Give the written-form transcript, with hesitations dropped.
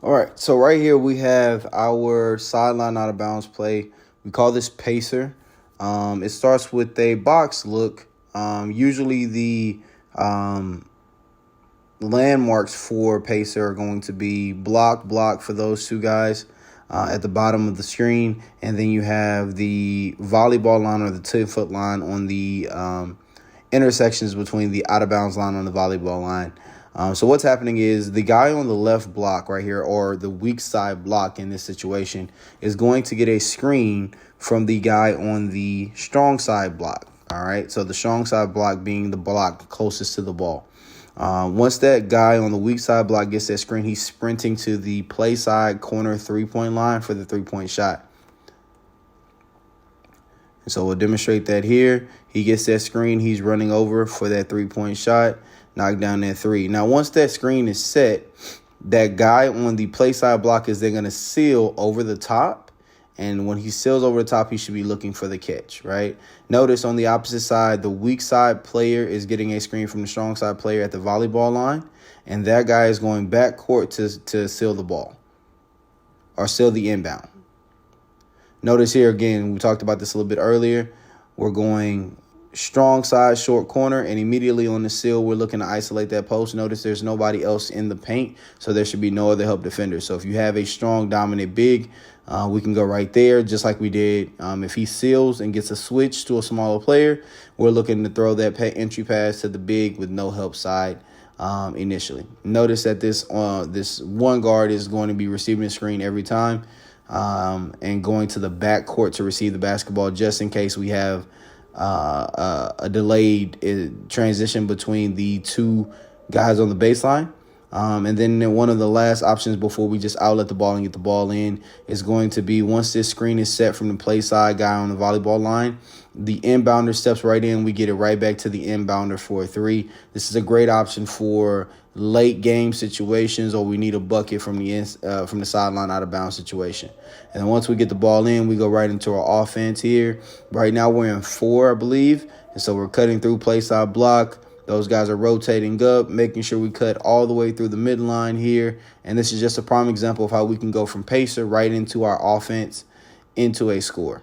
All right, so right here we have our sideline out of bounds play. We call this pacer. It starts with a box look. Usually the landmarks for pacer are going to be block for those two guys at the bottom of the screen, and then you have the volleyball line or the 10-foot line on the intersections between the out of bounds line on the volleyball line. So what's happening is the guy on the left block right here, or the weak side block in this situation, is going to get a screen from the guy on the strong side block. All right, so the strong side block being the block closest to the ball. Once that guy on the weak side block gets that screen, he's sprinting to the play side corner 3-point line for the 3-point shot. And so we'll demonstrate that here. He gets that screen. He's running over for that 3-point shot. Knock down that three. Now, once that screen is set, that guy on the play side block is then going to seal over the top. And when he seals over the top, he should be looking for the catch, right? Notice on the opposite side, the weak side player is getting a screen from the strong side player at the volleyball line. And that guy is going back court to seal the ball or seal the inbound. Notice here, again, we talked about this a little bit earlier. We're going strong side, short corner, and immediately on the seal, we're looking to isolate that post. Notice there's nobody else in the paint, so there should be no other help defender. So if you have a strong, dominant big, we can go right there, just like we did. If he seals and gets a switch to a smaller player, we're looking to throw that entry pass to the big with no help side initially. Notice that this one guard is going to be receiving the screen every time and going to the back court to receive the basketball, just in case we have a delayed transition between the two guys on the baseline. And then one of the last options before we just outlet the ball and get the ball in is going to be, once this screen is set from the play side guy on the volleyball line, the inbounder steps right in. We get it right back to the inbounder for a three. This is a great option for late game situations, or we need a bucket from the sideline out of bounds situation. And then once we get the ball in, we go right into our offense here. Right now we're in 4, I believe. And so we're cutting through play side block. Those guys are rotating up, making sure we cut all the way through the midline here. And this is just a prime example of how we can go from pacer right into our offense into a score.